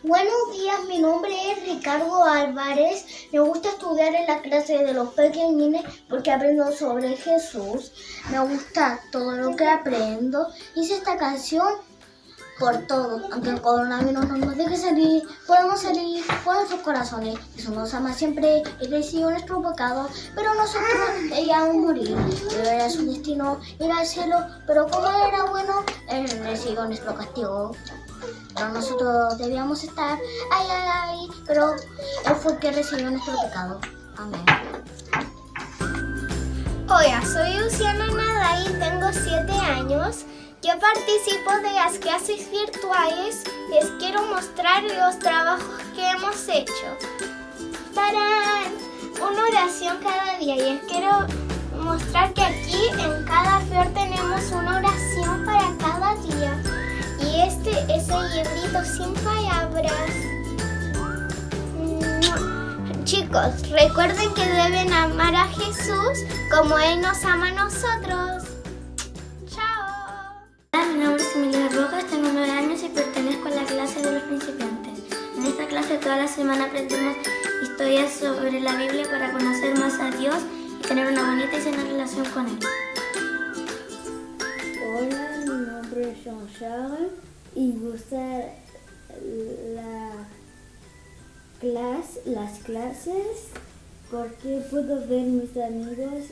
Buenos días, mi nombre es Ricardo Álvarez. Me gusta estudiar en la clase de los pequeñines porque aprendo sobre Jesús. Me gusta todo lo que aprendo. Hice esta canción por todo, aunque el coronavirus no nos deje salir, podemos salir con nuestros corazones. Jesús nos ama siempre y recibió nuestro pecado, pero nosotros debíamos morir. Pero era su destino ir al cielo, pero como Él era bueno, Él recibió nuestro castigo. Pero nosotros debíamos estar ay, pero Él fue el que recibió nuestro pecado. Amén. Hola, soy Luciana Naday y tengo 7 años. Yo participo de las clases virtuales. Les quiero mostrar los trabajos que hemos hecho. ¡Tarán! Una oración cada día. Y les quiero mostrar que aquí en cada flor tenemos una oración para cada día. Y este es el librito sin palabras. Chicos, recuerden que deben amar a Jesús como Él nos ama a nosotros. Hola, mi nombre es Emilia Rojas, tengo 9 años y pertenezco a la clase de los principiantes. En esta clase toda la semana aprendemos historias sobre la Biblia para conocer más a Dios y tener una bonita y sana relación con Él. Hola, mi nombre es Jean-Charles y gusta las clases porque puedo ver mis amigos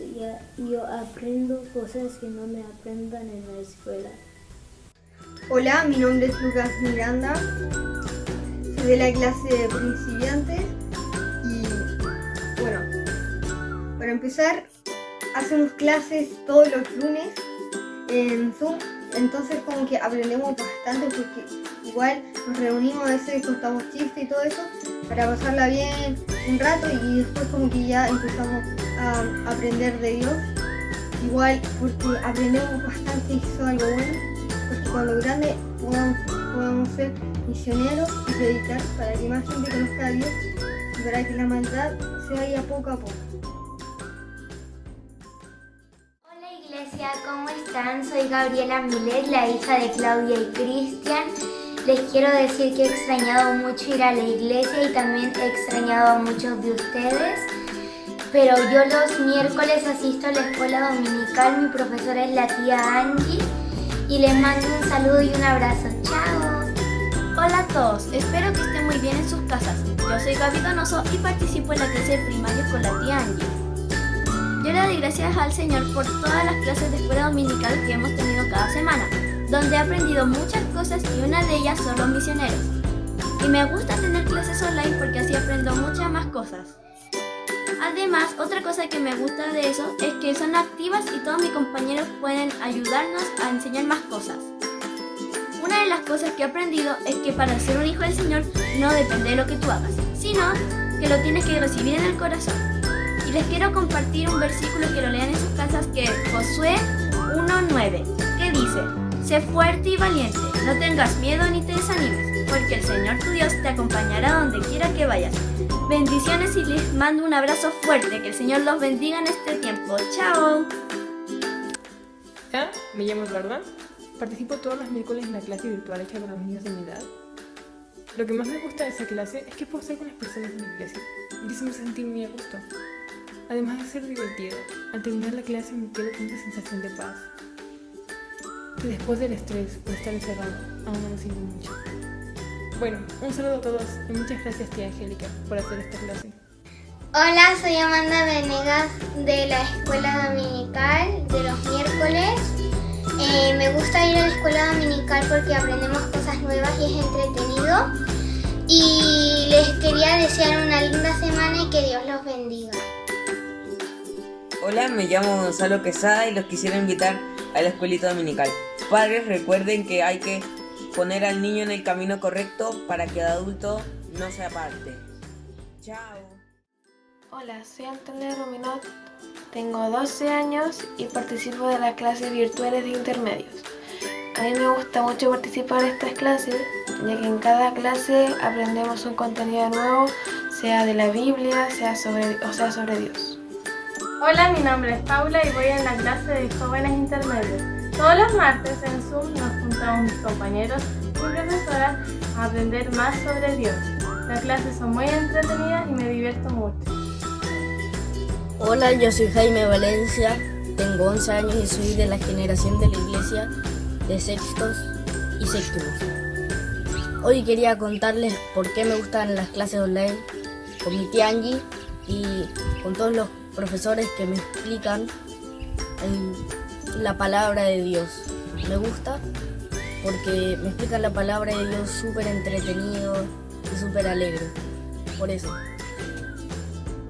y yo aprendo cosas que no me aprendan en la escuela. Hola, mi nombre es Lucas Miranda, soy de la clase de principiantes y bueno, para empezar hacemos clases todos los lunes en Zoom, entonces como que aprendemos bastante porque igual nos reunimos, a veces contamos chistes y todo eso para pasarla bien un rato y después como que ya empezamos a aprender de Dios, igual porque aprendemos bastante y eso es algo bueno. Porque cuando grandes podamos ser misioneros y predicar para que más gente conozca a Dios y para que la maldad se vaya poco a poco. Hola iglesia, ¿cómo están? Soy Gabriela Milet, la hija de Claudia y Cristian. Les quiero decir que he extrañado mucho ir a la iglesia y también he extrañado a muchos de ustedes. Pero yo los miércoles asisto a la escuela dominical, mi profesora es la tía Angie. Y les mando un saludo y un abrazo. ¡Chao! Hola a todos, espero que estén muy bien en sus casas. Yo soy Gaby Donoso y participo en la clase de primaria con la tía Angie. Yo le doy gracias al Señor por todas las clases de escuela dominical que hemos tenido cada semana, donde he aprendido muchas cosas y una de ellas son los misioneros. Y me gusta tener clases online porque así aprendo muchas más cosas. Además, otra cosa que me gusta de eso es que son activas y todos mis compañeros pueden ayudarnos a enseñar más cosas. Una de las cosas que he aprendido es que para ser un hijo del Señor no depende de lo que tú hagas, sino que lo tienes que recibir en el corazón. Y les quiero compartir un versículo que lo lean en sus casas, que es Josué 1:9, que dice: sé fuerte y valiente, no tengas miedo ni te desanimes, porque el Señor tu Dios te acompañará donde quiera que vayas. Bendiciones y les mando un abrazo fuerte. Que el Señor los bendiga en este tiempo. ¡Chao! Hola, me llamo Eduardo. Participo todos los miércoles en la clase virtual hecha para los niños de mi edad. Lo que más me gusta de esa clase es que puedo estar con las personas de la iglesia y eso me hace sentir muy a gusto. Además de ser divertido, al terminar la clase me quedo con una sensación de paz. Y después del estrés por estar encerrado, aún no me sirve mucho. Bueno, un saludo a todos y muchas gracias tía Angélica por hacer esta clase. Hola, soy Amanda Venegas de la escuela dominical de los miércoles. Me gusta ir a la escuela dominical porque aprendemos cosas nuevas y es entretenido. Y les quería desear una linda semana y que Dios los bendiga. Hola, me llamo Gonzalo Quesada y los quisiera invitar a la escuelita dominical. Padres, recuerden que hay que poner al niño en el camino correcto para que de adulto no se aparte. Chao. Hola, soy Antonio Ruminot, tengo 12 años y participo de las clases virtuales de intermedios. A mí me gusta mucho participar en estas clases, ya que en cada clase aprendemos un contenido nuevo, sea de la Biblia, sea sobre Dios. Hola, mi nombre es Paula y voy en la clase de jóvenes intermedios. Todos los martes en Zoom nos juntamos mis compañeros profesora a aprender más sobre Dios. Las clases son muy entretenidas y me divierto mucho. Hola, yo soy Jaime Valencia, tengo 11 años y soy de la generación de la iglesia de sextos y séptimos. Hoy quería contarles por qué me gustan las clases online con mi tía Angie y con todos los profesores que me explican la palabra de Dios. Me gusta porque me explican la palabra de Dios súper entretenido y súper alegre. Por eso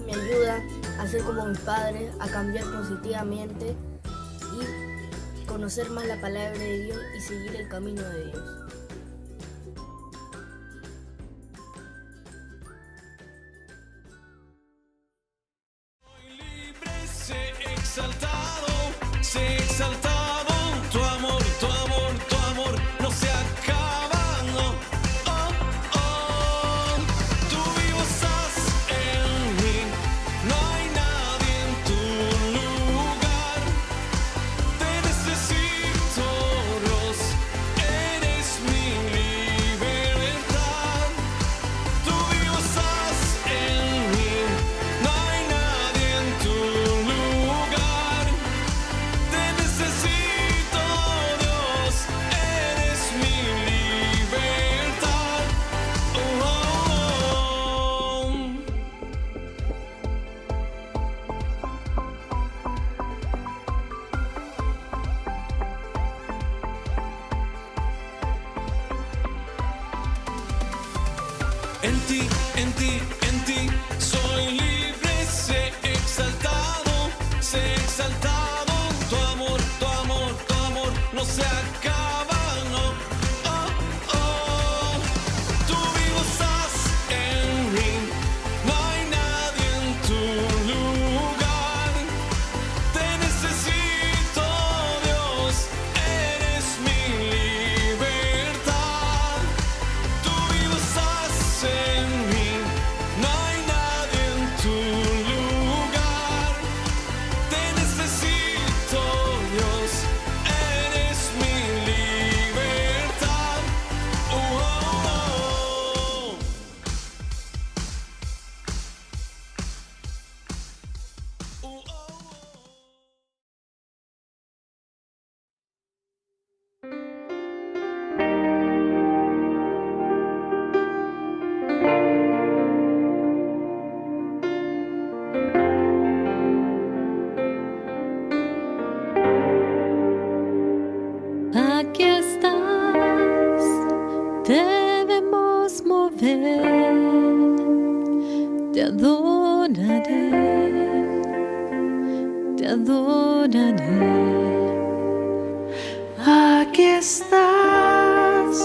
me ayuda a ser como mis padres, a cambiar positivamente y conocer más la palabra de Dios y seguir el camino de Dios. Sé exaltado, tu amor no se acaba, no. Oh, oh, tú vivo estás en mí, no hay nadie en tu lugar. Te necesito, Dios, eres mi libertad. Tú vivo estás en mí, no hay nadie en tu lugar. Te necesito, Dios, eres mi libertad. Oh, oh, oh. En ti, en ti, en ti soy libre, sé exaltado, tu amor no se acaba, no. Oh, oh, tú vivo estás en mí, no hay nadie en tu lugar. Te necesito, Dios, eres mi libertad. Tú vivo estás en mí, no hay nadie en tu lugar. Te necesito, Dios, eres mi libertad. Oh, oh, oh. Oh, oh, oh. Aquí estás, debemos mover, te adoraré, te adoraré. Aquí estás,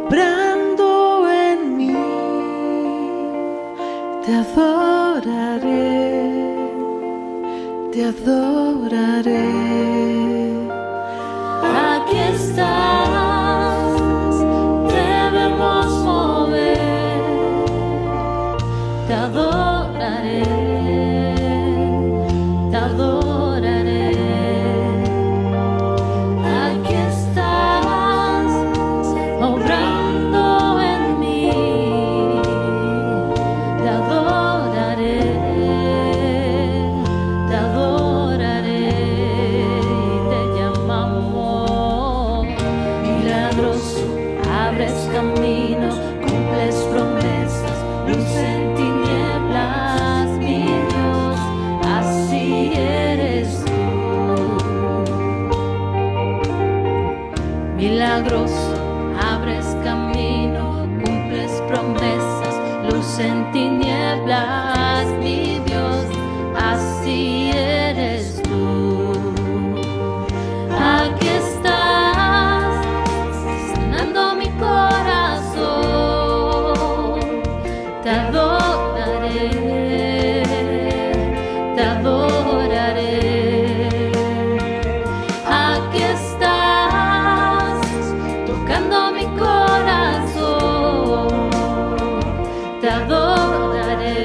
obrando en mí, te adoraré, te adoraré. Aquí estás, debemos mover, te adoraré, te adoraré. Aquí estás, obrando en mí, te adoraré, te adoraré. Te llamamos milagroso, abres camino, cumples promesas, luz en tinieblas, mi Dios, así eres tú. Milagroso, abres camino, cumples promesas, luz en tinieblas, mi Dios, así eres tú. Aquí estás, sanando mi corazón, te adoraré, te adoraré. Aquí estás, tocando mi corazón, te adoraré,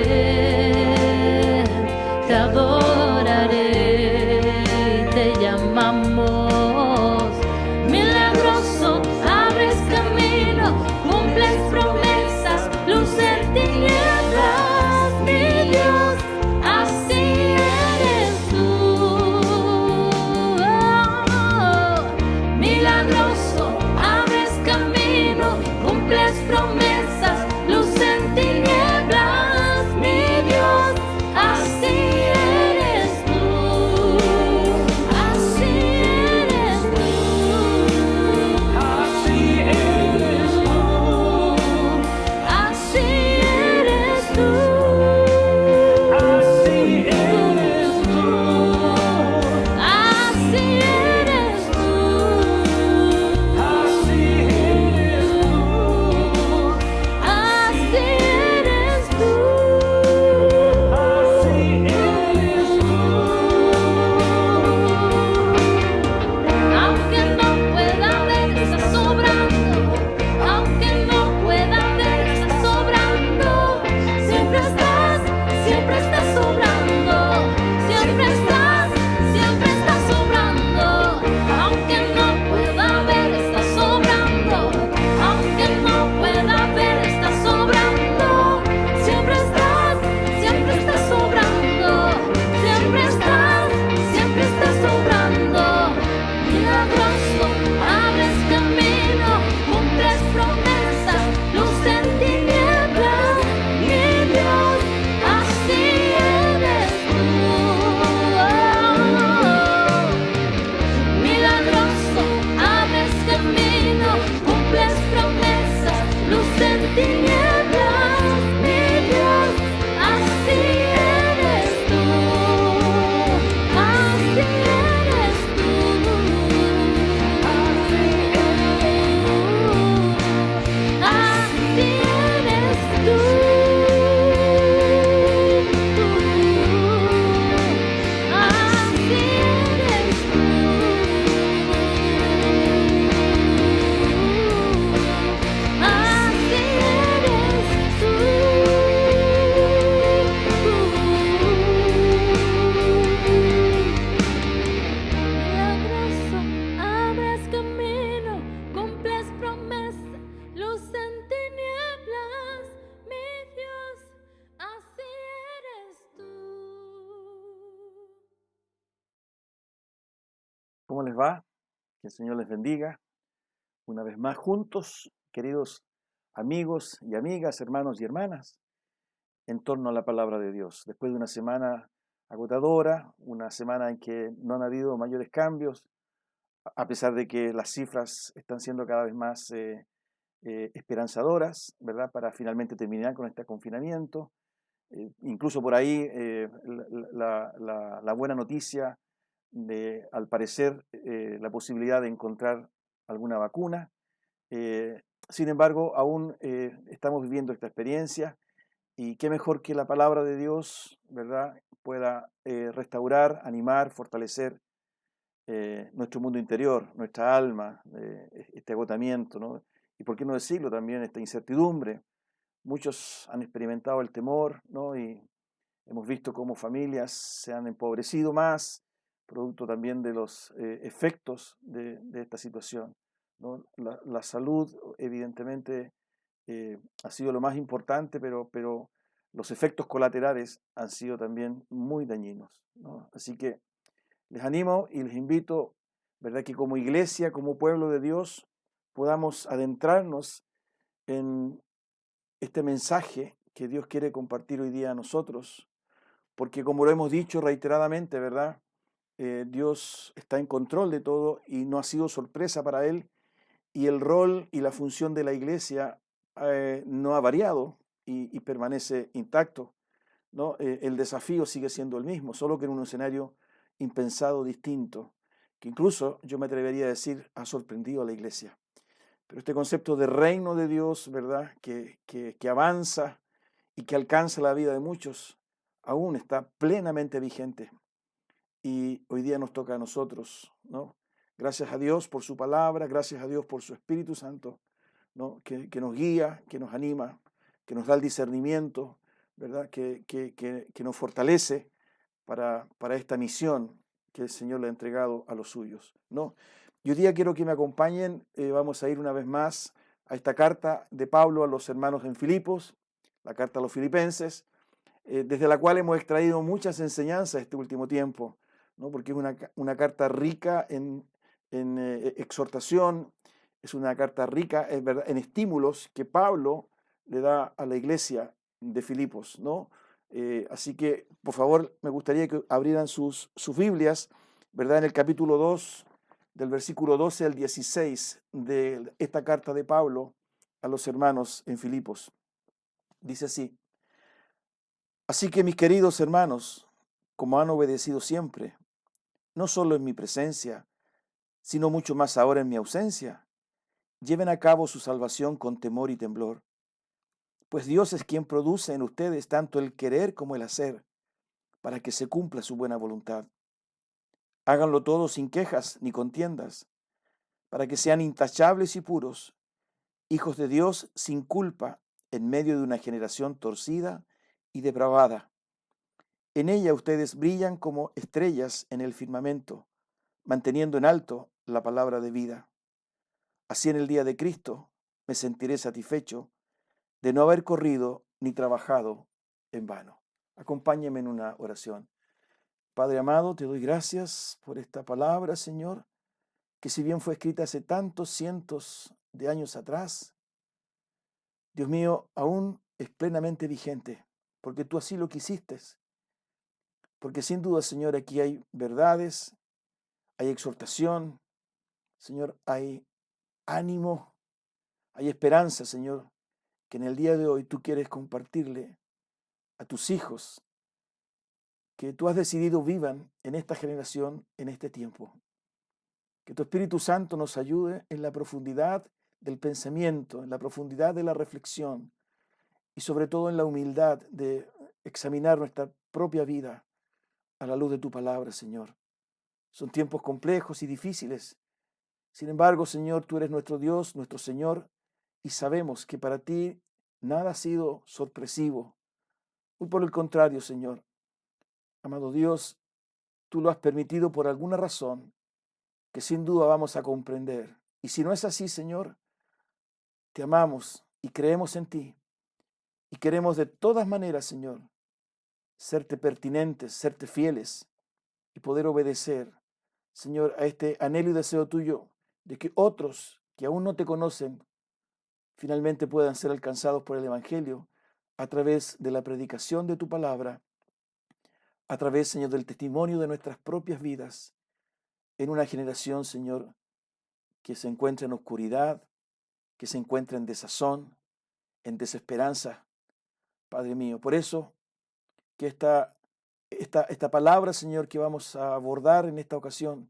¿Cómo les va? Que el Señor les bendiga. Una vez más juntos, queridos amigos y amigas, hermanos y hermanas, en torno a la palabra de Dios. Después de una semana agotadora, una semana en que no han habido mayores cambios, a pesar de que las cifras están siendo cada vez más esperanzadoras, ¿verdad? Para finalmente terminar con este confinamiento. Incluso por ahí la buena noticia de, al parecer, la posibilidad de encontrar alguna vacuna. Sin embargo, aún estamos viviendo esta experiencia y qué mejor que la palabra de Dios, ¿verdad?, pueda restaurar, animar, fortalecer nuestro mundo interior, nuestra alma, este agotamiento, ¿no? Y por qué no decirlo también, esta incertidumbre. Muchos han experimentado el temor, ¿no? Y hemos visto cómo familias se han empobrecido más, producto también de los efectos de esta situación, ¿no? La salud, evidentemente, ha sido lo más importante, pero los efectos colaterales han sido también muy dañinos, ¿no? Así que les animo y les invito, ¿verdad?, que como iglesia, como pueblo de Dios, podamos adentrarnos en este mensaje que Dios quiere compartir hoy día a nosotros, porque como lo hemos dicho reiteradamente, ¿verdad?, Dios está en control de todo y no ha sido sorpresa para Él, y el rol y la función de la iglesia no ha variado y permanece intacto, ¿no? El desafío sigue siendo el mismo, solo que en un escenario impensado, distinto, que incluso yo me atrevería a decir ha sorprendido a la iglesia. Pero este concepto de reino de Dios, ¿verdad?, que avanza y que alcanza la vida de muchos, aún está plenamente vigente. Y hoy día nos toca a nosotros, ¿no? Gracias a Dios por su palabra, gracias a Dios por su Espíritu Santo, ¿no?, que nos guía, que nos anima, que nos da el discernimiento, ¿verdad?, que nos fortalece para esta misión que el Señor le ha entregado a los suyos, ¿no? Y hoy día quiero que me acompañen, vamos a ir una vez más a esta carta de Pablo a los hermanos en Filipos, la carta a los filipenses, desde la cual hemos extraído muchas enseñanzas este último tiempo, ¿no? Porque es una carta rica en exhortación, es una carta rica en estímulos que Pablo le da a la iglesia de Filipos, ¿no? Así que, por favor, me gustaría que abrieran sus Biblias, ¿verdad?, en el capítulo 2, del versículo 12 al 16 de esta carta de Pablo a los hermanos en Filipos. Dice así: Así que, mis queridos hermanos, como han obedecido siempre, no solo en mi presencia, sino mucho más ahora en mi ausencia, lleven a cabo su salvación con temor y temblor, pues Dios es quien produce en ustedes tanto el querer como el hacer, para que se cumpla su buena voluntad. Háganlo todo sin quejas ni contiendas, para que sean intachables y puros, hijos de Dios sin culpa en medio de una generación torcida y depravada. En ella ustedes brillan como estrellas en el firmamento, manteniendo en alto la palabra de vida. Así en el día de Cristo me sentiré satisfecho de no haber corrido ni trabajado en vano. Acompáñame en una oración. Padre amado, te doy gracias por esta palabra, Señor, que si bien fue escrita hace tantos cientos de años atrás, Dios mío, aún es plenamente vigente, porque tú así lo quisiste. Porque sin duda, Señor, aquí hay verdades, hay exhortación, Señor, hay ánimo, hay esperanza, Señor, que en el día de hoy tú quieres compartirle a tus hijos, que tú has decidido vivan en esta generación, en este tiempo. Que tu Espíritu Santo nos ayude en la profundidad del pensamiento, en la profundidad de la reflexión y sobre todo en la humildad de examinar nuestra propia vida a la luz de tu palabra, Señor. Son tiempos complejos y difíciles. Sin embargo, Señor, tú eres nuestro Dios, nuestro Señor, y sabemos que para ti nada ha sido sorpresivo. Muy por el contrario, Señor. Amado Dios, tú lo has permitido por alguna razón que sin duda vamos a comprender. Y si no es así, Señor, te amamos y creemos en ti. Y queremos de todas maneras, Señor, serte pertinentes, serte fieles y poder obedecer Señor, a este anhelo y deseo tuyo de que otros que aún no te conocen finalmente puedan ser alcanzados por el Evangelio a través de la predicación de tu palabra, a través, Señor, del testimonio de nuestras propias vidas en una generación, Señor, que se encuentra en oscuridad, que se encuentra en desazón, en desesperanza, Padre mío. Por eso, que esta palabra, Señor, que vamos a abordar en esta ocasión,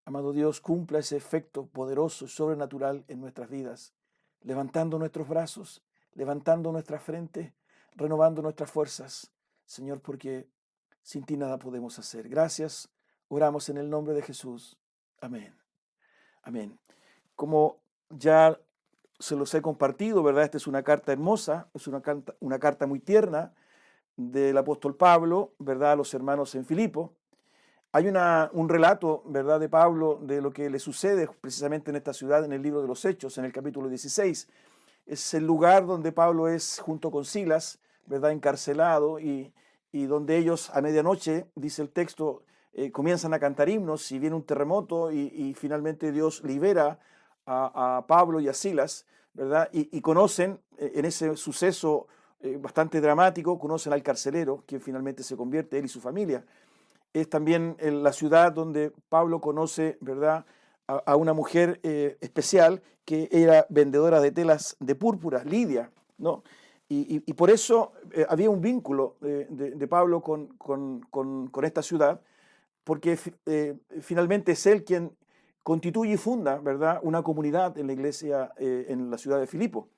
amado Dios, cumpla ese efecto poderoso, sobrenatural en nuestras vidas, levantando nuestros brazos, levantando nuestra frente, renovando nuestras fuerzas, Señor, porque sin ti nada podemos hacer. Gracias, oramos en el nombre de Jesús. Amén. Amén. Como ya se los he compartido, ¿verdad? Esta es una carta hermosa, es una carta muy tierna del apóstol Pablo, ¿verdad? A los hermanos en Filipo. Hay un relato, ¿verdad?, de Pablo de lo que le sucede precisamente en esta ciudad en el libro de los Hechos, en el capítulo 16. Es el lugar donde Pablo es junto con Silas, ¿verdad?, encarcelado y donde ellos a medianoche, dice el texto, comienzan a cantar himnos y viene un terremoto y finalmente Dios libera a Pablo y a Silas, ¿verdad? Y conocen en ese suceso bastante dramático, conocen al carcelero, quien finalmente se convierte, él y su familia. Es también la ciudad donde Pablo conoce, ¿verdad?, a una mujer especial que era vendedora de telas de púrpura, Lidia, ¿no? Y por eso había un vínculo de Pablo con esta ciudad, porque finalmente es él quien constituye y funda, ¿verdad?, una comunidad en la iglesia en la ciudad de Filipo.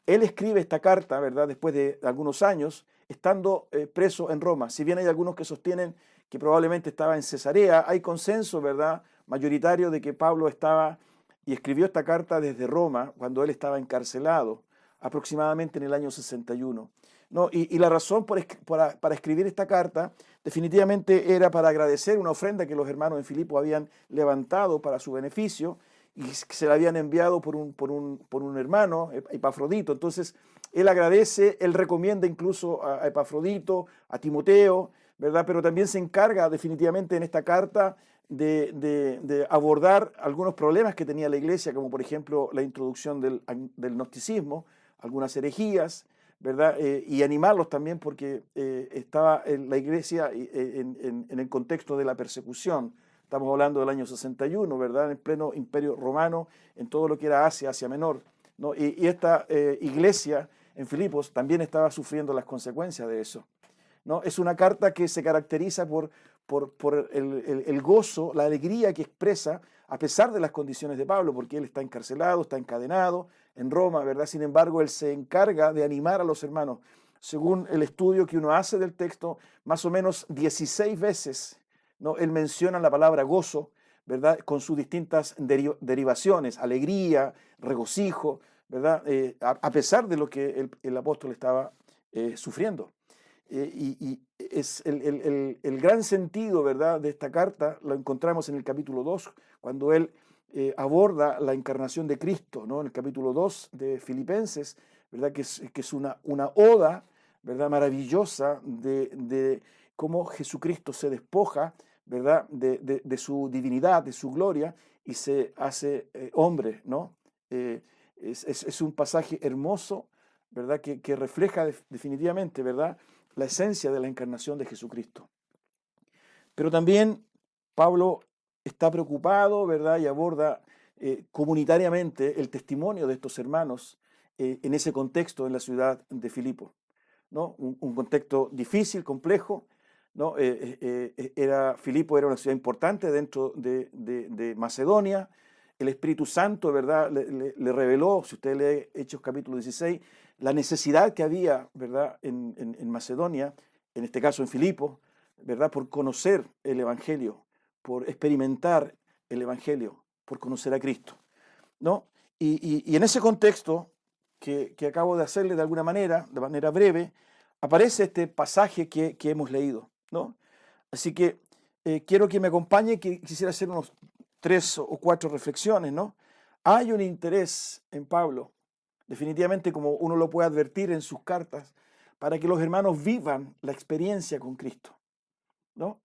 Él escribe esta carta, ¿verdad?, después de algunos años, estando preso en Roma. Si bien hay algunos que sostienen que probablemente estaba en Cesarea, hay consenso, ¿verdad?, mayoritario de que Pablo estaba y escribió esta carta desde Roma, cuando él estaba encarcelado, aproximadamente en el año 61. ¿No? Y la razón para escribir esta carta definitivamente era para agradecer una ofrenda que los hermanos en Filipo habían levantado para su beneficio y que se la habían enviado por un hermano, Epafrodito. Entonces, él agradece, él recomienda incluso a Epafrodito, a Timoteo, ¿verdad? Pero también se encarga definitivamente en esta carta de abordar algunos problemas que tenía la iglesia, como por ejemplo la introducción del gnosticismo, algunas herejías, ¿verdad? Y animarlos también porque estaba la iglesia en el contexto de la persecución. Estamos hablando del año 61, ¿verdad? En pleno imperio romano, en todo lo que era Asia Menor, ¿no? Y esta iglesia en Filipos también estaba sufriendo las consecuencias de eso, ¿no? Es una carta que se caracteriza por el gozo, la alegría que expresa a pesar de las condiciones de Pablo, porque él está encarcelado, está encadenado en Roma, ¿verdad? Sin embargo, él se encarga de animar a los hermanos. Según el estudio que uno hace del texto, más o menos 16 veces, ¿no?, él menciona la palabra gozo, ¿verdad?, con sus distintas derivaciones, alegría, regocijo, ¿verdad?, a pesar de lo que el apóstol estaba sufriendo. Y es el gran sentido, ¿verdad?, de esta carta lo encontramos en el capítulo 2, cuando él aborda la encarnación de Cristo, ¿no? En el capítulo 2 de Filipenses, ¿verdad?, que es una oda, ¿verdad?, maravillosa de cómo Jesucristo se despoja, ¿verdad?, de su divinidad, de su gloria, y se hace hombre, ¿no? Es un pasaje hermoso, ¿verdad?, que refleja definitivamente, ¿verdad?, la esencia de la encarnación de Jesucristo. Pero también Pablo está preocupado, ¿verdad?, y aborda comunitariamente el testimonio de estos hermanos en ese contexto en la ciudad de Filipo, ¿no? Un contexto difícil, complejo, ¿no? Filipo era una ciudad importante dentro de Macedonia. El Espíritu Santo, ¿verdad?, le reveló, si usted lee Hechos capítulo 16, la necesidad que había, ¿verdad?, en Macedonia, en este caso en Filipo, ¿verdad?, por conocer el Evangelio, por experimentar el Evangelio, por conocer a Cristo, ¿no? Y en ese contexto que acabo de hacerle de manera breve, aparece este pasaje que hemos leído, ¿no? Así que quiero que me acompañe, que quisiera hacer unos 3 o 4 reflexiones, ¿no? Hay un interés en Pablo, definitivamente, como uno lo puede advertir en sus cartas, para que los hermanos vivan la experiencia con Cristo, ¿no?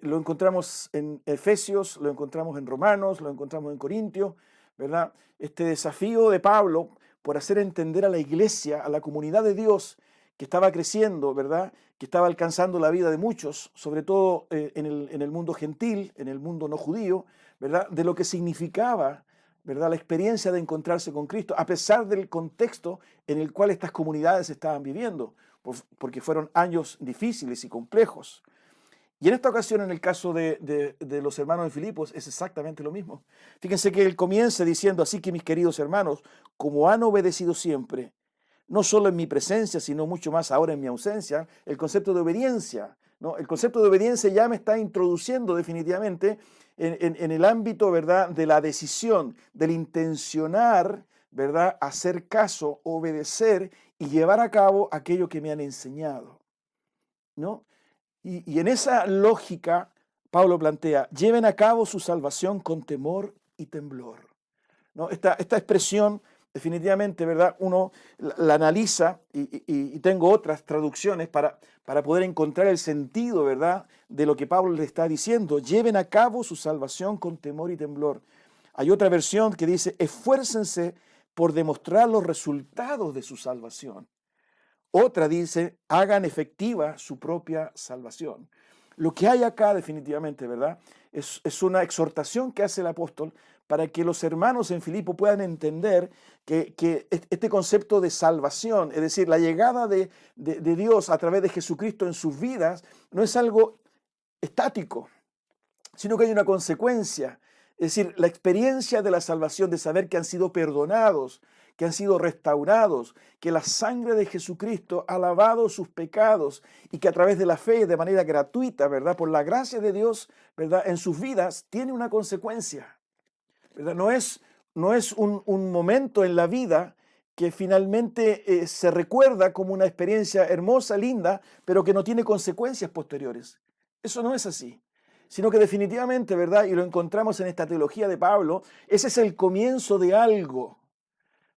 lo encontramos en Efesios, lo encontramos en Romanos, lo encontramos en Corintios, ¿verdad? Este desafío de Pablo por hacer entender a la iglesia, a la comunidad de Dios que estaba creciendo, ¿verdad? Que estaba alcanzando la vida de muchos, sobre todo en el mundo gentil, en el mundo no judío, ¿verdad? De lo que significaba, ¿verdad? La experiencia de encontrarse con Cristo, a pesar del contexto en el cual estas comunidades estaban viviendo, porque fueron años difíciles y complejos. Y en esta ocasión, en el caso de los hermanos de Filipos, es exactamente lo mismo. Fíjense que él comienza diciendo: así que mis queridos hermanos, como han obedecido siempre, no solo en mi presencia, sino mucho más ahora en mi ausencia, el concepto de obediencia, ¿no? El concepto de obediencia ya me está introduciendo definitivamente en el ámbito, ¿verdad?, de la decisión, del intencionar, ¿verdad?, hacer caso, obedecer y llevar a cabo aquello que me han enseñado, ¿no? Y en esa lógica, Pablo plantea: lleven a cabo su salvación con temor y temblor, ¿no? Esta expresión, definitivamente, ¿verdad?, uno la analiza y tengo otras traducciones para poder encontrar el sentido, ¿verdad?, de lo que Pablo le está diciendo. Lleven a cabo su salvación con temor y temblor. Hay otra versión que dice: esfuércense por demostrar los resultados de su salvación. Otra dice: hagan efectiva su propia salvación. Lo que hay acá definitivamente, ¿verdad?, es una exhortación que hace el apóstol para que los hermanos en Filipo puedan entender que este concepto de salvación, es decir, la llegada de Dios a través de Jesucristo en sus vidas, no es algo estático, sino que hay una consecuencia. Es decir, la experiencia de la salvación, de saber que han sido perdonados, que han sido restaurados, que la sangre de Jesucristo ha lavado sus pecados y que a través de la fe, de manera gratuita, ¿verdad?, por la gracia de Dios, ¿verdad?, en sus vidas, tiene una consecuencia, ¿verdad? No es un momento en la vida que finalmente se recuerda como una experiencia hermosa, linda, pero que no tiene consecuencias posteriores. Eso no es así, sino que definitivamente, ¿verdad?, y lo encontramos en esta teología de Pablo, ese es el comienzo de algo,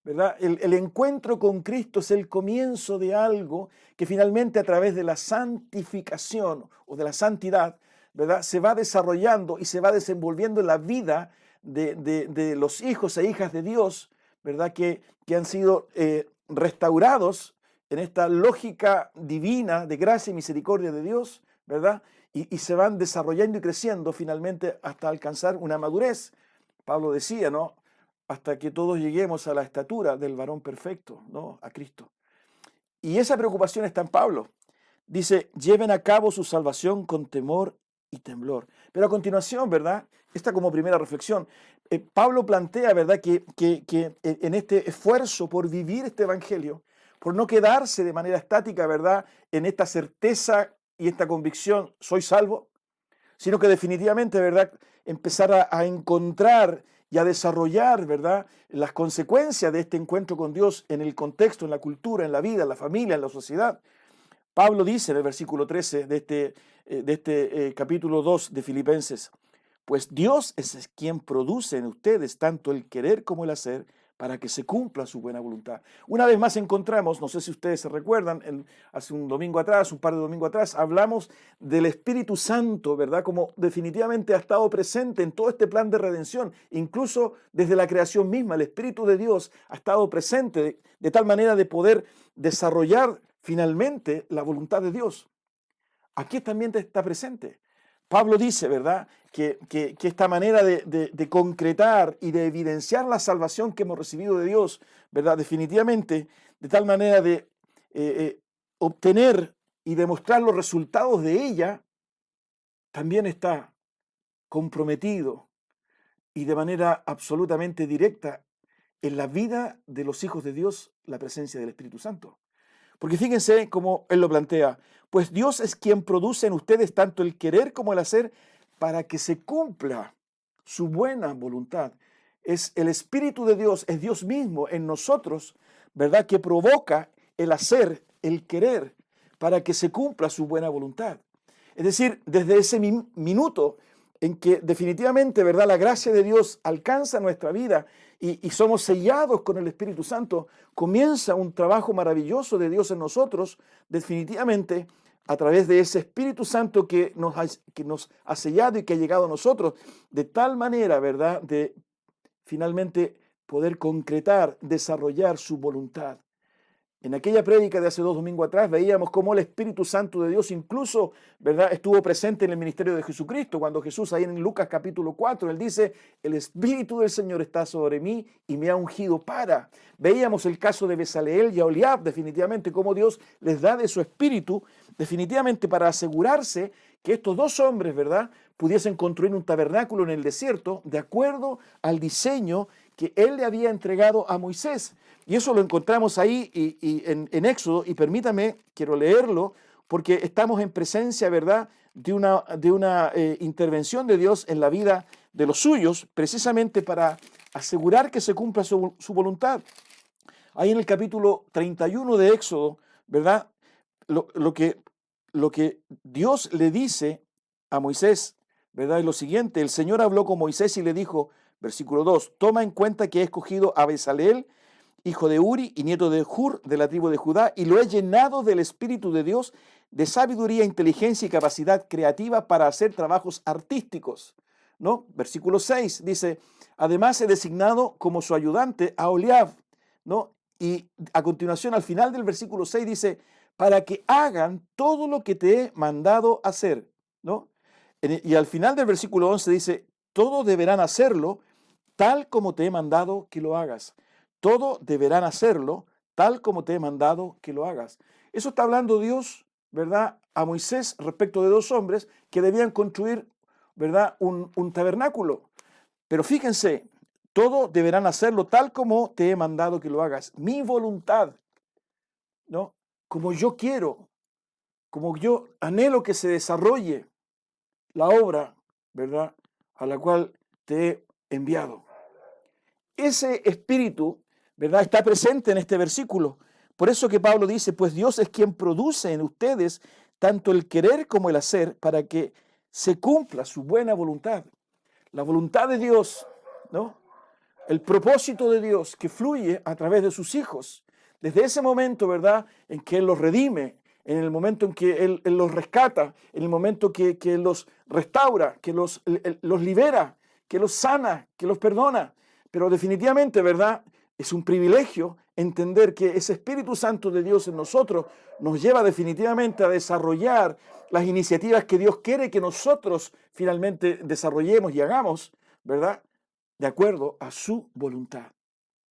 ¿verdad? El encuentro con Cristo es el comienzo de algo que finalmente, a través de la santificación o de la santidad, ¿verdad?, se va desarrollando y se va desenvolviendo en la vida de los hijos e hijas de Dios, ¿verdad?, que han sido restaurados en esta lógica divina de gracia y misericordia de Dios, ¿verdad? Y se van desarrollando y creciendo finalmente hasta alcanzar una madurez. Pablo decía, ¿no?, hasta que todos lleguemos a la estatura del varón perfecto, ¿no?, a Cristo. Y esa preocupación está en Pablo. Dice: lleven a cabo su salvación con temor y temblor. Pero a continuación, ¿verdad?, esta como primera reflexión, Pablo plantea, ¿verdad?, que en este esfuerzo por vivir este evangelio, por no quedarse de manera estática, ¿verdad?, en esta certeza y esta convicción: soy salvo, sino que definitivamente, ¿verdad?, empezar a encontrar y a desarrollar, ¿verdad?, las consecuencias de este encuentro con Dios en el contexto, en la cultura, en la vida, en la familia, en la sociedad. Pablo dice en el versículo 13 de este capítulo 2 de Filipenses: pues Dios es quien produce en ustedes tanto el querer como el hacer para que se cumpla su buena voluntad. Una vez más encontramos, no sé si ustedes se recuerdan, hace un domingo atrás, un par de domingos atrás, hablamos del Espíritu Santo, ¿verdad?, como definitivamente ha estado presente en todo este plan de redención. Incluso desde la creación misma, el Espíritu de Dios ha estado presente de tal manera de poder desarrollar finalmente la voluntad de Dios. Aquí también está presente. Pablo dice, ¿verdad?, que esta manera de concretar y de evidenciar la salvación que hemos recibido de Dios, ¿verdad?, definitivamente, de tal manera de obtener y demostrar los resultados de ella, también está comprometido y de manera absolutamente directa en la vida de los hijos de Dios, la presencia del Espíritu Santo. Porque fíjense cómo él lo plantea: pues Dios es quien produce en ustedes tanto el querer como el hacer para que se cumpla su buena voluntad. Es el Espíritu de Dios, es Dios mismo en nosotros, ¿verdad?, que provoca el hacer, el querer, para que se cumpla su buena voluntad. Es decir, desde ese minuto en que definitivamente, ¿verdad?, la gracia de Dios alcanza nuestra vida y somos sellados con el Espíritu Santo, comienza un trabajo maravilloso de Dios en nosotros, definitivamente, a través de ese Espíritu Santo que nos ha sellado y que ha llegado a nosotros, de tal manera, ¿verdad?, de finalmente poder concretar, desarrollar su voluntad. En aquella prédica de hace 2 domingos atrás veíamos cómo el Espíritu Santo de Dios incluso, ¿verdad?, estuvo presente en el ministerio de Jesucristo. Cuando Jesús, ahí en Lucas capítulo 4, él dice, el Espíritu del Señor está sobre mí y me ha ungido para. Veíamos el caso de Bezaleel y Aholiab, definitivamente, cómo Dios les da de su Espíritu, definitivamente para asegurarse que estos 2 hombres, ¿verdad?, pudiesen construir un tabernáculo en el desierto de acuerdo al diseño que él le había entregado a Moisés. Y eso lo encontramos ahí en Éxodo, y permítame, quiero leerlo, porque estamos en presencia, ¿verdad?, de una intervención de Dios en la vida de los suyos, precisamente para asegurar que se cumpla su voluntad. Ahí en el capítulo 31 de Éxodo, ¿verdad?, lo que Dios le dice a Moisés, ¿verdad?, es lo siguiente: el Señor habló con Moisés y le dijo, versículo 2, toma en cuenta que he escogido a Bezaleel, hijo de Uri y nieto de Hur, de la tribu de Judá, y lo he llenado del Espíritu de Dios, de sabiduría, inteligencia y capacidad creativa para hacer trabajos artísticos, ¿no? Versículo 6 dice, además he designado como su ayudante a Aholiab, ¿no? Y a continuación, al final del versículo 6 dice, para que hagan todo lo que te he mandado hacer, ¿no? Y al final del versículo 11 dice, todos deberán hacerlo tal como te he mandado que lo hagas. Todo deberán hacerlo tal como te he mandado que lo hagas. Eso está hablando Dios, ¿verdad?, a Moisés respecto de 2 hombres que debían construir, ¿verdad?, un tabernáculo. Pero fíjense, todo deberán hacerlo tal como te he mandado que lo hagas. Mi voluntad, ¿no?, como yo quiero, como yo anhelo que se desarrolle la obra, ¿verdad?, a la cual te he enviado. Ese espíritu, ¿verdad?, está presente en este versículo. Por eso que Pablo dice, pues Dios es quien produce en ustedes tanto el querer como el hacer para que se cumpla su buena voluntad. La voluntad de Dios, ¿no?, el propósito de Dios que fluye a través de sus hijos. Desde ese momento, ¿verdad?, en que Él los redime, en el momento en que Él los rescata, en el momento que los restaura, que los libera, que los sana, que los perdona. Pero definitivamente, ¿verdad?, es un privilegio entender que ese Espíritu Santo de Dios en nosotros nos lleva definitivamente a desarrollar las iniciativas que Dios quiere que nosotros finalmente desarrollemos y hagamos, ¿verdad?, de acuerdo a su voluntad,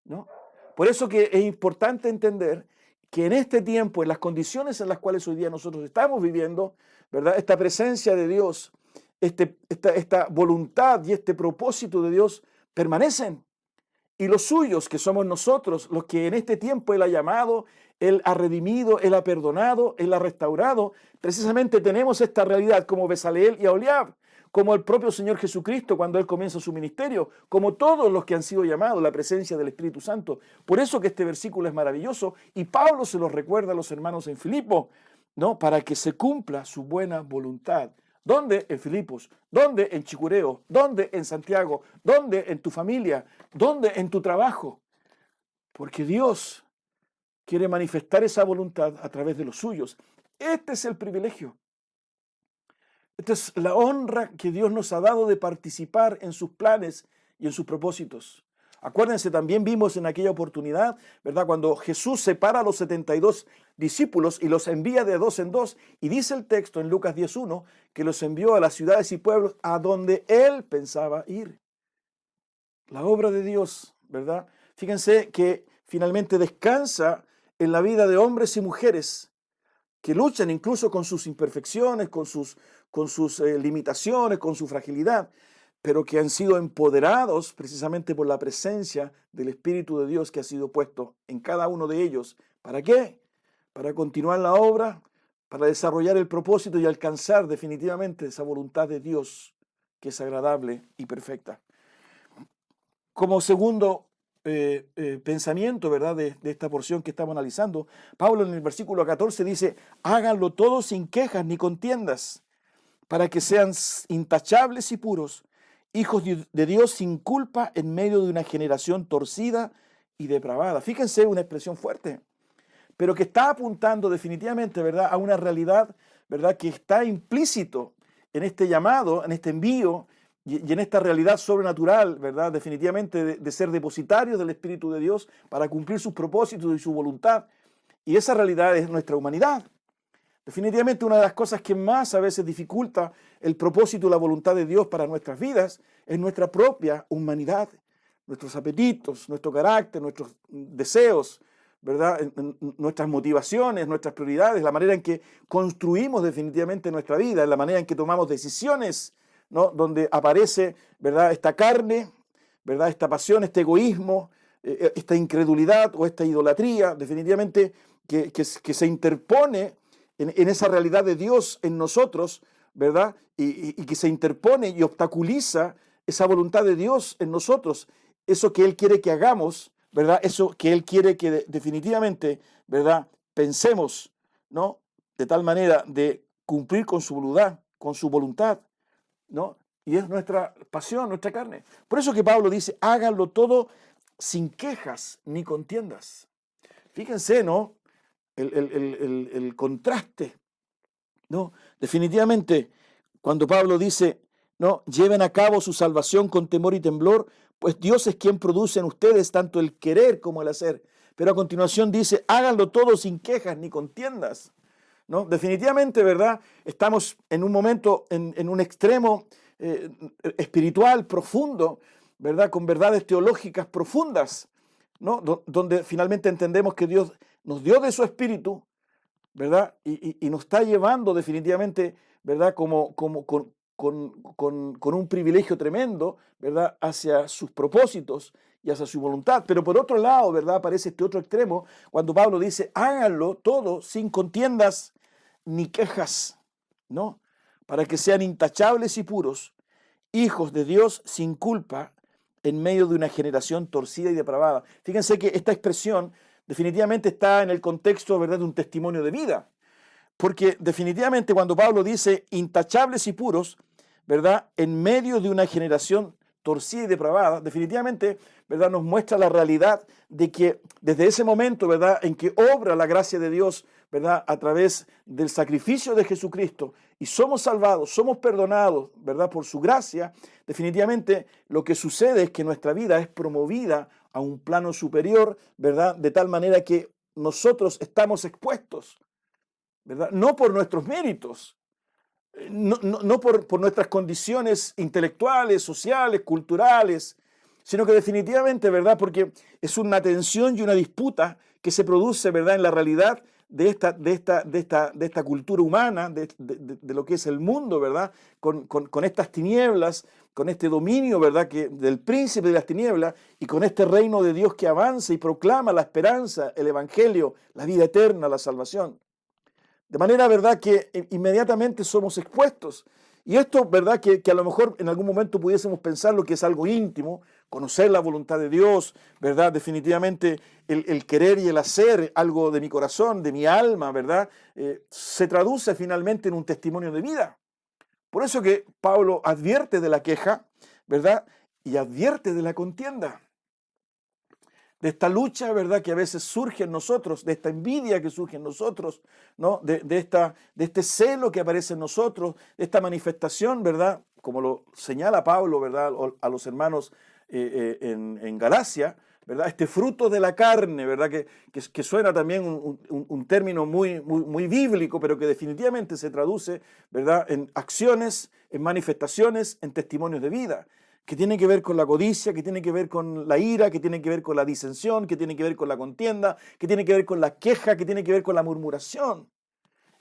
¿no? Por eso que es importante entender que en este tiempo, en las condiciones en las cuales hoy día nosotros estamos viviendo, ¿verdad?, esta presencia de Dios, esta voluntad y este propósito de Dios permanecen. Y los suyos, que somos nosotros, los que en este tiempo Él ha llamado, Él ha redimido, Él ha perdonado, Él ha restaurado, precisamente tenemos esta realidad como Bezaleel y Aholiab, como el propio Señor Jesucristo cuando Él comienza su ministerio, como todos los que han sido llamados, la presencia del Espíritu Santo. Por eso que este versículo es maravilloso y Pablo se lo recuerda a los hermanos en Filipo, ¿no?, para que se cumpla su buena voluntad. ¿Dónde? En Filipos. ¿Dónde? En Chicureo. ¿Dónde? En Santiago. ¿Dónde? En tu familia. ¿Dónde? En tu trabajo. Porque Dios quiere manifestar esa voluntad a través de los suyos. Este es el privilegio. Esta es la honra que Dios nos ha dado de participar en sus planes y en sus propósitos. Acuérdense, también vimos en aquella oportunidad, ¿verdad?, cuando Jesús separa a los 72 discípulos y los envía de 2 en 2, y dice el texto en Lucas 10:1 que los envió a las ciudades y pueblos a donde Él pensaba ir. La obra de Dios, ¿verdad? Fíjense que finalmente descansa en la vida de hombres y mujeres que luchan incluso con sus imperfecciones, con sus limitaciones, con su fragilidad, pero que han sido empoderados precisamente por la presencia del Espíritu de Dios que ha sido puesto en cada uno de ellos. ¿Para qué? Para continuar la obra, para desarrollar el propósito y alcanzar definitivamente esa voluntad de Dios que es agradable y perfecta. Como segundo pensamiento, ¿verdad?, de esta porción que estamos analizando, Pablo en el versículo 14 dice, háganlo todo sin quejas ni contiendas, para que sean intachables y puros, hijos de Dios sin culpa en medio de una generación torcida y depravada. Fíjense, una expresión fuerte, pero que está apuntando definitivamente, ¿verdad?, a una realidad ¿verdad?, que está implícito en este llamado, en este envío y en esta realidad sobrenatural, ¿verdad?, definitivamente de ser depositarios del Espíritu de Dios para cumplir sus propósitos y su voluntad. Y esa realidad es nuestra humanidad. Definitivamente una de las cosas que más a veces dificulta el propósito y la voluntad de Dios para nuestras vidas es nuestra propia humanidad, nuestros apetitos, nuestro carácter, nuestros deseos, ¿verdad?, nuestras motivaciones, nuestras prioridades, la manera en que construimos definitivamente nuestra vida, la manera en que tomamos decisiones, ¿no?, donde aparece, ¿verdad?, esta carne, ¿verdad?, esta pasión, este egoísmo, esta incredulidad o esta idolatría, definitivamente que se interpone en esa realidad de Dios en nosotros, ¿verdad? Y que se interpone y obstaculiza esa voluntad de Dios en nosotros, eso que Él quiere que hagamos, ¿verdad? Eso que Él quiere que definitivamente, ¿verdad?, pensemos, ¿no?, de tal manera de cumplir con su voluntad, ¿no? Y es nuestra pasión, nuestra carne. Por eso que Pablo dice, háganlo todo sin quejas ni contiendas. Fíjense, ¿no?, el contraste, ¿no? Definitivamente, cuando Pablo dice, ¿no?, lleven a cabo su salvación con temor y temblor, pues Dios es quien produce en ustedes tanto el querer como el hacer. Pero a continuación dice, háganlo todo sin quejas ni contiendas, ¿no? Definitivamente, ¿verdad?, estamos en un momento, en un extremo espiritual profundo, ¿verdad?, con verdades teológicas profundas, ¿no?, donde finalmente entendemos que Dios nos dio de su Espíritu, ¿verdad?, y nos está llevando definitivamente, ¿verdad?, con un privilegio tremendo, ¿verdad?, hacia sus propósitos y hacia su voluntad. Pero por otro lado, ¿verdad?, aparece este otro extremo cuando Pablo dice, háganlo todo sin contiendas ni quejas, ¿no?, para que sean intachables y puros, hijos de Dios sin culpa en medio de una generación torcida y depravada. Fíjense que esta expresión definitivamente está en el contexto, ¿verdad?, de un testimonio de vida. Porque definitivamente cuando Pablo dice intachables y puros, ¿verdad?, en medio de una generación torcida y depravada, definitivamente, ¿verdad?, nos muestra la realidad de que desde ese momento, ¿verdad?, en que obra la gracia de Dios, ¿verdad?, a través del sacrificio de Jesucristo y somos salvados, somos perdonados, ¿verdad?, por su gracia, definitivamente lo que sucede es que nuestra vida es promovida a un plano superior, ¿verdad?, de tal manera que nosotros estamos expuestos, ¿verdad?, no por nuestros méritos, no por nuestras condiciones intelectuales, sociales, culturales, sino que definitivamente, ¿verdad?, porque es una tensión y una disputa que se produce, ¿verdad?, en la realidad de esta cultura humana, de lo que es el mundo, ¿verdad?, con estas tinieblas, con este dominio, ¿verdad?, del príncipe de las tinieblas y con este reino de Dios que avanza y proclama la esperanza, el evangelio, la vida eterna, la salvación. De manera, ¿verdad?, que inmediatamente somos expuestos. Y esto, ¿verdad?, que a lo mejor en algún momento pudiésemos pensar lo que es algo íntimo, conocer la voluntad de Dios, ¿verdad?, definitivamente el querer y el hacer algo de mi corazón, de mi alma, ¿verdad?, se traduce finalmente en un testimonio de vida. Por eso que Pablo advierte de la queja, ¿verdad?, y advierte de la contienda. De esta lucha, ¿verdad?, que a veces surge en nosotros, de esta envidia que surge en nosotros, ¿no?, de este celo que aparece en nosotros, de esta manifestación, ¿verdad?, como lo señala Pablo, ¿verdad?, a los hermanos en Galacia, ¿verdad?, este fruto de la carne, ¿verdad?, que suena también un término muy bíblico, pero que definitivamente se traduce, ¿verdad?, en acciones, en manifestaciones, en testimonios de vida, que tiene que ver con la codicia, que tiene que ver con la ira, que tiene que ver con la disensión, que tiene que ver con la contienda, que tiene que ver con la queja, que tiene que ver con la murmuración.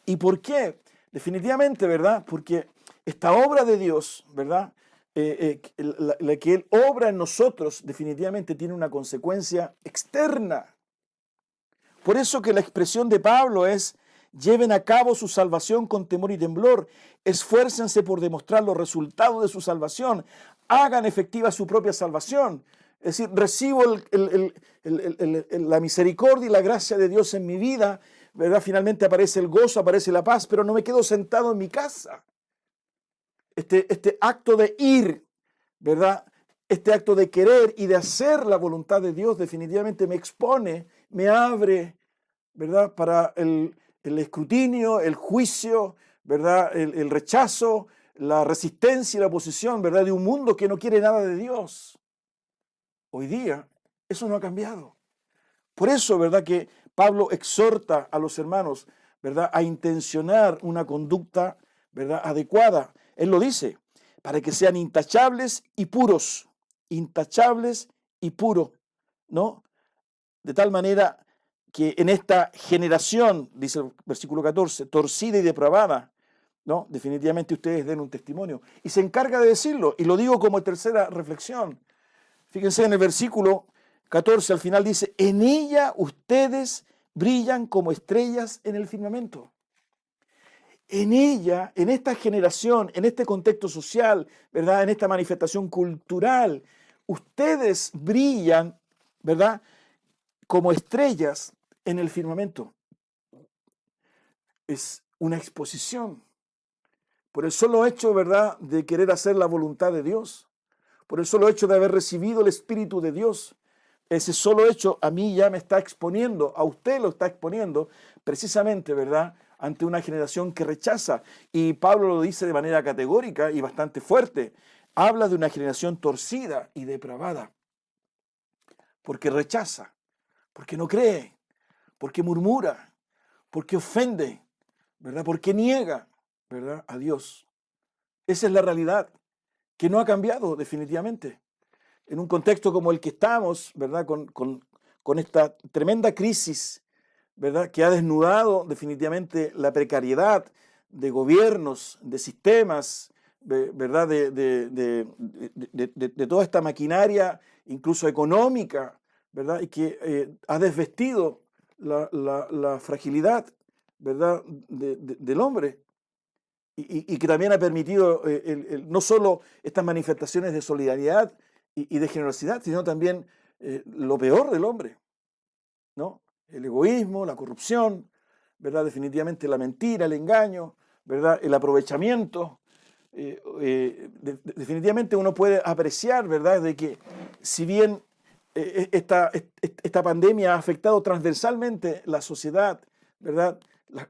¿Y por qué? Definitivamente, ¿verdad?, porque esta obra de Dios, ¿verdad?, la que Él obra en nosotros, definitivamente tiene una consecuencia externa. Por eso que la expresión de Pablo es, lleven a cabo su salvación con temor y temblor, esfuércense por demostrar los resultados de su salvación, hagan efectiva su propia salvación. Es decir, recibo la misericordia y la gracia de Dios en mi vida, ¿verdad? Finalmente aparece el gozo, aparece la paz, pero no me quedo sentado en mi casa. Este acto de ir, ¿verdad?, este acto de querer y de hacer la voluntad de Dios definitivamente me expone, me abre, ¿verdad?, para el escrutinio, el juicio, ¿verdad? El rechazo, la resistencia y la oposición, ¿verdad? De un mundo que no quiere nada de Dios. Hoy día eso no ha cambiado. Por eso, ¿verdad? Que Pablo exhorta a los hermanos, ¿verdad? A intencionar una conducta, ¿verdad? Adecuada. Él lo dice, para que sean intachables y puros. Intachables y puros, ¿no? De tal manera que en esta generación, dice el versículo 14, torcida y depravada, ¿no? Definitivamente ustedes den un testimonio. Y se encarga de decirlo, y lo digo como tercera reflexión. Fíjense en el versículo 14, al final dice, en ella ustedes brillan como estrellas en el firmamento. En ella, en esta generación, en este contexto social, ¿verdad? En esta manifestación cultural, ustedes brillan, ¿verdad? Como estrellas en el firmamento. Es una exposición. Por el solo hecho, ¿verdad?, de querer hacer la voluntad de Dios. Por el solo hecho de haber recibido el Espíritu de Dios. Ese solo hecho a mí ya me está exponiendo, a usted lo está exponiendo, precisamente, ¿verdad?, ante una generación que rechaza. Y Pablo lo dice de manera categórica y bastante fuerte. Habla de una generación torcida y depravada. Porque rechaza, porque no cree, porque murmura, porque ofende, ¿verdad?, porque niega, ¿verdad?, a Dios. Esa es la realidad, que no ha cambiado definitivamente. En un contexto como el que estamos, ¿verdad?, con esta tremenda crisis, ¿verdad?, que ha desnudado definitivamente la precariedad de gobiernos, de sistemas, ¿verdad?, de toda esta maquinaria, incluso económica, ¿verdad?, y que ha desvestido la fragilidad, ¿verdad?, del hombre. Y que también ha permitido no solo estas manifestaciones de solidaridad y de generosidad, sino también lo peor del hombre, ¿no? El egoísmo, la corrupción, ¿verdad? Definitivamente la mentira, el engaño, ¿verdad? El aprovechamiento. Definitivamente uno puede apreciar, ¿verdad?, de que si bien esta pandemia ha afectado transversalmente la sociedad, ¿verdad?,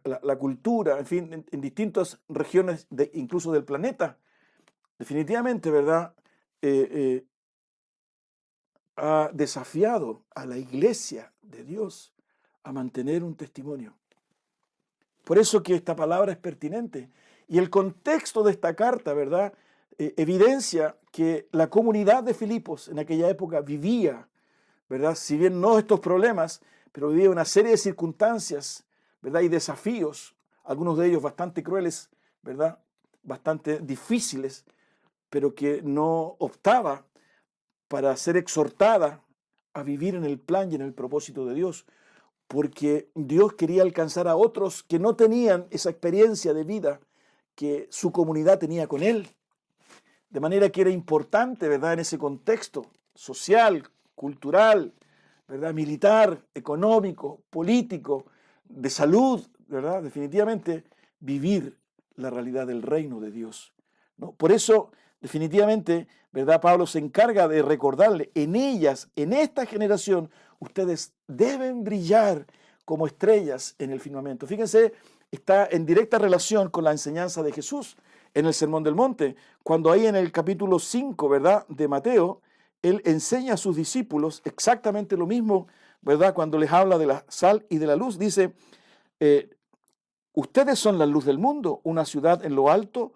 la cultura, en fin, en distintas regiones incluso del planeta, definitivamente, ¿verdad?, ha desafiado a la iglesia de Dios a mantener un testimonio. Por eso que esta palabra es pertinente. Y el contexto de esta carta, ¿verdad?, evidencia que la comunidad de Filipos en aquella época vivía, ¿verdad?, si bien no estos problemas, pero vivía una serie de circunstancias, ¿verdad?, y desafíos, algunos de ellos bastante crueles, ¿verdad?, bastante difíciles, pero que no optaba para ser exhortada a vivir en el plan y en el propósito de Dios, porque Dios quería alcanzar a otros que no tenían esa experiencia de vida que su comunidad tenía con Él. De manera que era importante, ¿verdad?, en ese contexto social, cultural, ¿verdad?, militar, económico, político, de salud, ¿verdad?, definitivamente vivir la realidad del reino de Dios, ¿no? Por eso, definitivamente, ¿verdad?, Pablo se encarga de recordarle, en ellas, en esta generación, ustedes deben brillar como estrellas en el firmamento. Fíjense, está en directa relación con la enseñanza de Jesús en el Sermón del Monte, cuando ahí en el capítulo 5, ¿verdad?, de Mateo, Él enseña a sus discípulos exactamente lo mismo, ¿verdad?, cuando les habla de la sal y de la luz. Dice, ustedes son la luz del mundo, una ciudad en lo alto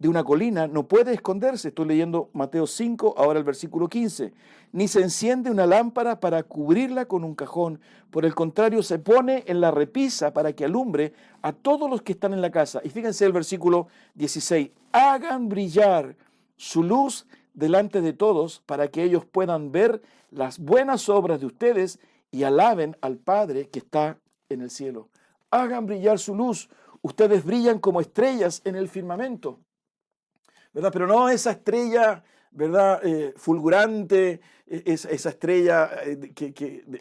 de una colina no puede esconderse. Estoy leyendo Mateo 5, ahora el versículo 15. Ni se enciende una lámpara para cubrirla con un cajón. Por el contrario, se pone en la repisa para que alumbre a todos los que están en la casa. Y fíjense el versículo 16. Hagan brillar su luz delante de todos para que ellos puedan ver las buenas obras de ustedes y alaben al Padre que está en el cielo. Hagan brillar su luz. Ustedes brillan como estrellas en el firmamento, ¿verdad? Pero no esa estrella, ¿verdad?, fulgurante, esa estrella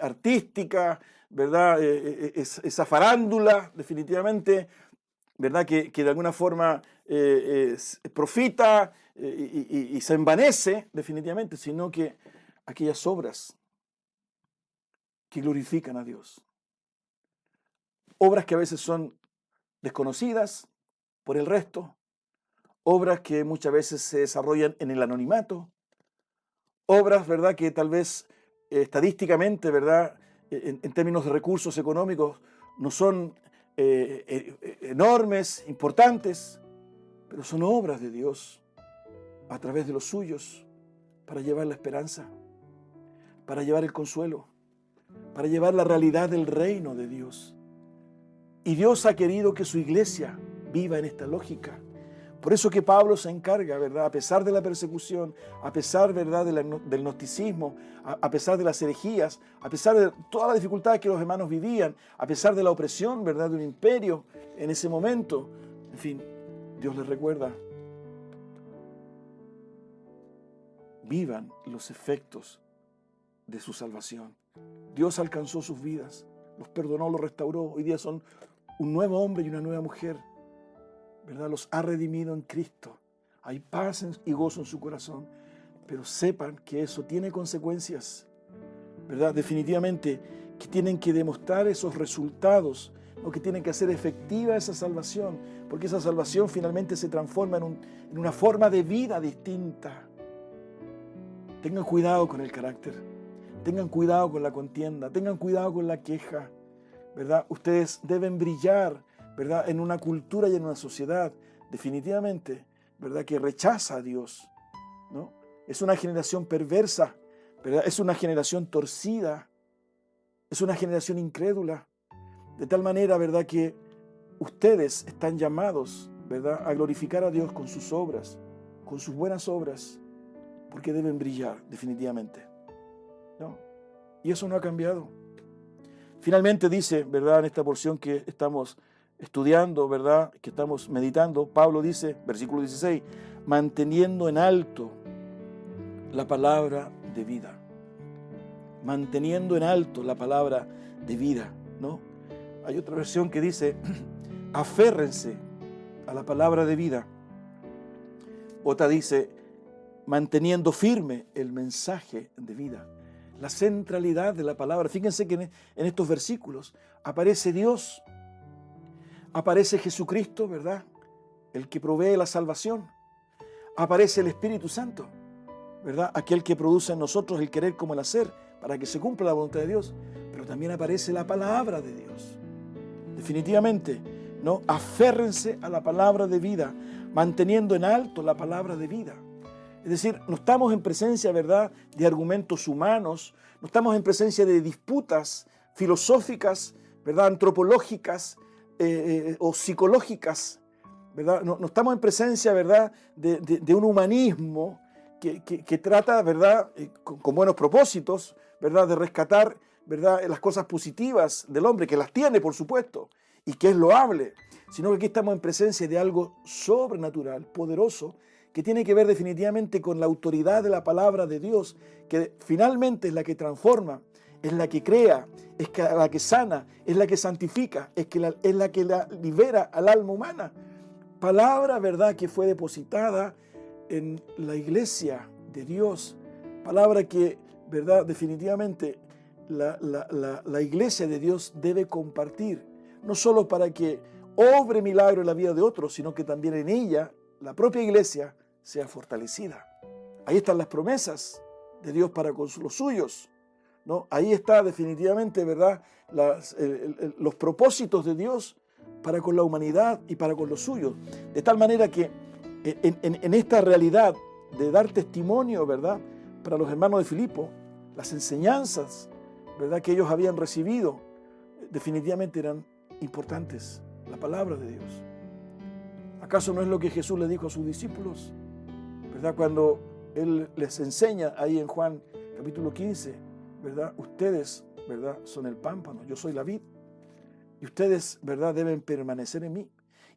artística, ¿verdad?, esa farándula, definitivamente, ¿verdad?, que de alguna forma profita y se envanece, definitivamente, sino que aquellas obras que glorifican a Dios. Obras que a veces son desconocidas, por el resto, obras que muchas veces se desarrollan en el anonimato, obras, ¿verdad?, que tal vez estadísticamente, ¿verdad?, en términos de recursos económicos no son enormes, importantes, pero son obras de Dios a través de los suyos para llevar la esperanza, para llevar el consuelo, para llevar la realidad del reino de Dios. Y Dios ha querido que su iglesia viva en esta lógica. Por eso que Pablo se encarga, ¿verdad?, a pesar de la persecución, a pesar, ¿verdad?, del gnosticismo, a pesar de las herejías, a pesar de todas las dificultades que los hermanos vivían, a pesar de la opresión, ¿verdad?, de un imperio en ese momento. En fin, Dios les recuerda: vivan los efectos de su salvación. Dios alcanzó sus vidas, los perdonó, los restauró. Hoy día son un nuevo hombre y una nueva mujer, ¿verdad? Los ha redimido en Cristo. Hay paz y gozo en su corazón, pero sepan que eso tiene consecuencias, ¿verdad? Definitivamente que tienen que demostrar esos resultados, ¿no? Que tienen que hacer efectiva esa salvación, porque esa salvación finalmente se transforma en una forma de vida distinta. Tengan cuidado con el carácter, tengan cuidado con la contienda, tengan cuidado con la queja, ¿verdad? Ustedes deben brillar, ¿verdad?, en una cultura y en una sociedad definitivamente, ¿verdad?, que rechaza a Dios, ¿no? Es una generación perversa, ¿verdad? Es una generación torcida, es una generación incrédula, de tal manera, ¿verdad?, que ustedes están llamados, ¿verdad?, a glorificar a Dios con sus obras, con sus buenas obras, porque deben brillar definitivamente, ¿no? Y eso no ha cambiado. Finalmente dice, ¿verdad?, en esta porción que estamos estudiando, ¿verdad?, que estamos meditando, Pablo dice, versículo 16, manteniendo en alto la palabra de vida. Manteniendo en alto la palabra de vida, ¿no? Hay otra versión que dice, aférrense a la palabra de vida. Otra dice, manteniendo firme el mensaje de vida. La centralidad de la palabra. Fíjense que en estos versículos aparece Dios, aparece Jesucristo, ¿verdad?, el que provee la salvación. Aparece el Espíritu Santo, ¿verdad?, aquel que produce en nosotros el querer como el hacer, para que se cumpla la voluntad de Dios. Pero también aparece la palabra de Dios. Definitivamente, ¿no? Aférrense a la palabra de vida, manteniendo en alto la palabra de vida. Es decir, no estamos en presencia, ¿verdad?, de argumentos humanos, no estamos en presencia de disputas filosóficas, ¿verdad?, antropológicas o psicológicas, ¿verdad? No estamos en presencia, ¿verdad?, de un humanismo que trata, ¿verdad?, con buenos propósitos, ¿verdad?, de rescatar, ¿verdad?, las cosas positivas del hombre, que las tiene, por supuesto, y que es loable, sino que aquí estamos en presencia de algo sobrenatural, poderoso, que tiene que ver definitivamente con la autoridad de la palabra de Dios, que finalmente es la que transforma, es la que crea, es la que sana, es la que santifica, es la que la libera al alma humana. Palabra, ¿verdad?, que fue depositada en la iglesia de Dios. Palabra que, ¿verdad?, definitivamente la iglesia de Dios debe compartir, no solo para que obre milagro en la vida de otros, sino que también en ella la propia iglesia sea fortalecida. Ahí están las promesas de Dios para con los suyos, ¿no? Ahí está definitivamente, ¿verdad?, los propósitos de Dios para con la humanidad y para con los suyos. De tal manera que en esta realidad de dar testimonio, ¿verdad?, para los hermanos de Filipo, las enseñanzas, ¿verdad?, que ellos habían recibido, definitivamente eran importantes. La palabra de Dios. ¿Acaso no es lo que Jesús le dijo a sus discípulos, ¿verdad?, cuando Él les enseña ahí en Juan capítulo 15, ¿verdad? Ustedes, ¿verdad?, son el pámpano, yo soy la vid, y ustedes, ¿verdad?, deben permanecer en mí.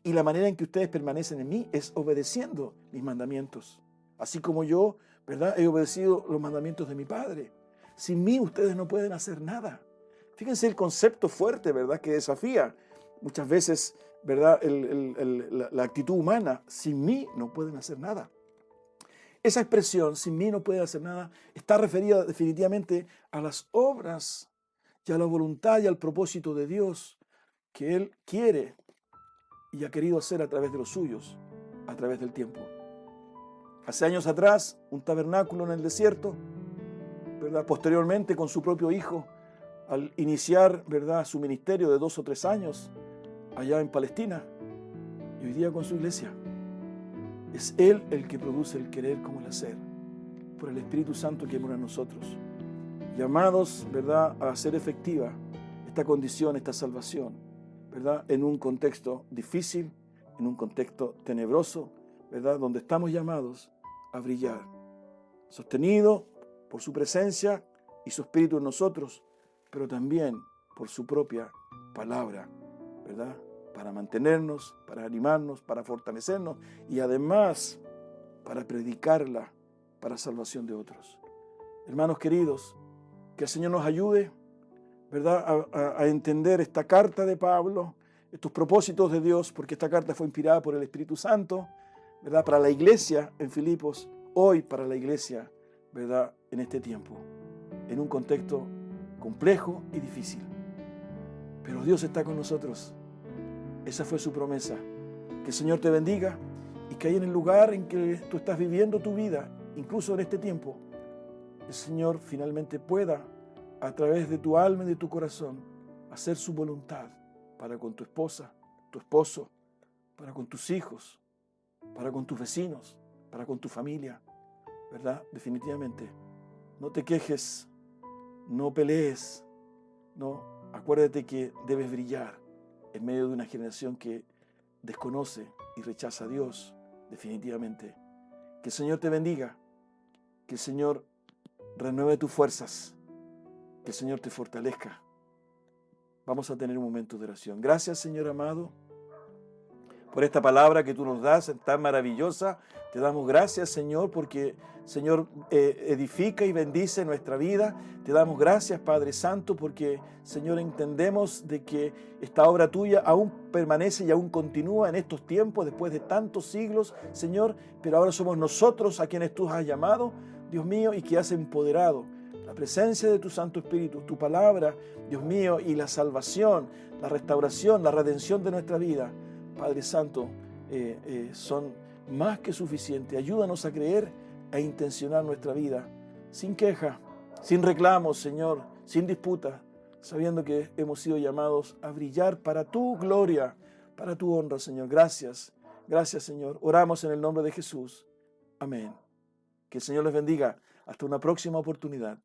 Y la manera en que ustedes permanecen en mí es obedeciendo mis mandamientos, así como yo, ¿verdad?, he obedecido los mandamientos de mi Padre. Sin mí ustedes no pueden hacer nada. Fíjense el concepto fuerte, ¿verdad?, que desafía muchas veces, ¿verdad?, la actitud humana. Sin mí no pueden hacer nada. Esa expresión, sin mí no pueden hacer nada, está referida definitivamente a las obras y a la voluntad y al propósito de Dios que Él quiere y ha querido hacer a través de los suyos, a través del tiempo. Hace años atrás, un tabernáculo en el desierto, ¿verdad? Posteriormente, con su propio hijo, al iniciar, ¿verdad?, su ministerio de 2 o 3 años allá en Palestina, y hoy día con su iglesia. Es Él el que produce el querer como el hacer, por el Espíritu Santo que mora en nosotros. Llamados, ¿verdad?, a hacer efectiva esta condición, esta salvación, ¿verdad?, en un contexto difícil, en un contexto tenebroso, ¿verdad?, donde estamos llamados a brillar, sostenido por su presencia y su Espíritu en nosotros, pero también por su propia palabra, ¿verdad?, para mantenernos, para animarnos, para fortalecernos y además para predicarla para salvación de otros. Hermanos queridos, que el Señor nos ayude, ¿verdad?, a entender esta carta de Pablo, estos propósitos de Dios, porque esta carta fue inspirada por el Espíritu Santo, ¿verdad?, para la iglesia en Filipos, hoy para la iglesia, ¿verdad?, en este tiempo, en un contexto complejo y difícil. Pero Dios está con nosotros. Esa fue su promesa. Que el Señor te bendiga y que ahí en el lugar en que tú estás viviendo tu vida, incluso en este tiempo, el Señor finalmente pueda, a través de tu alma y de tu corazón, hacer su voluntad para con tu esposa, tu esposo, para con tus hijos, para con tus vecinos, para con tu familia, ¿verdad? Definitivamente. No te quejes, no pelees, no. Acuérdate que debes brillar en medio de una generación que desconoce y rechaza a Dios, definitivamente. Que el Señor te bendiga, que el Señor renueve tus fuerzas, que el Señor te fortalezca. Vamos a tener un momento de oración. Gracias, Señor amado, por esta palabra que tú nos das, tan maravillosa. Te damos gracias, Señor, porque, Señor, edifica y bendice nuestra vida. Te damos gracias, Padre Santo, porque, Señor, entendemos de que esta obra tuya aún permanece y aún continúa en estos tiempos, después de tantos siglos, Señor, pero ahora somos nosotros a quienes tú has llamado, Dios mío, y que has empoderado. La presencia de tu Santo Espíritu, tu palabra, Dios mío, y la salvación, la restauración, la redención de nuestra vida, Padre Santo, son más que suficientes. Ayúdanos a creer e intencionar nuestra vida sin queja, sin reclamos, Señor, sin disputa, sabiendo que hemos sido llamados a brillar para tu gloria, para tu honra, Señor. Gracias, gracias, Señor. Oramos en el nombre de Jesús. Amén. Que el Señor les bendiga. Hasta una próxima oportunidad.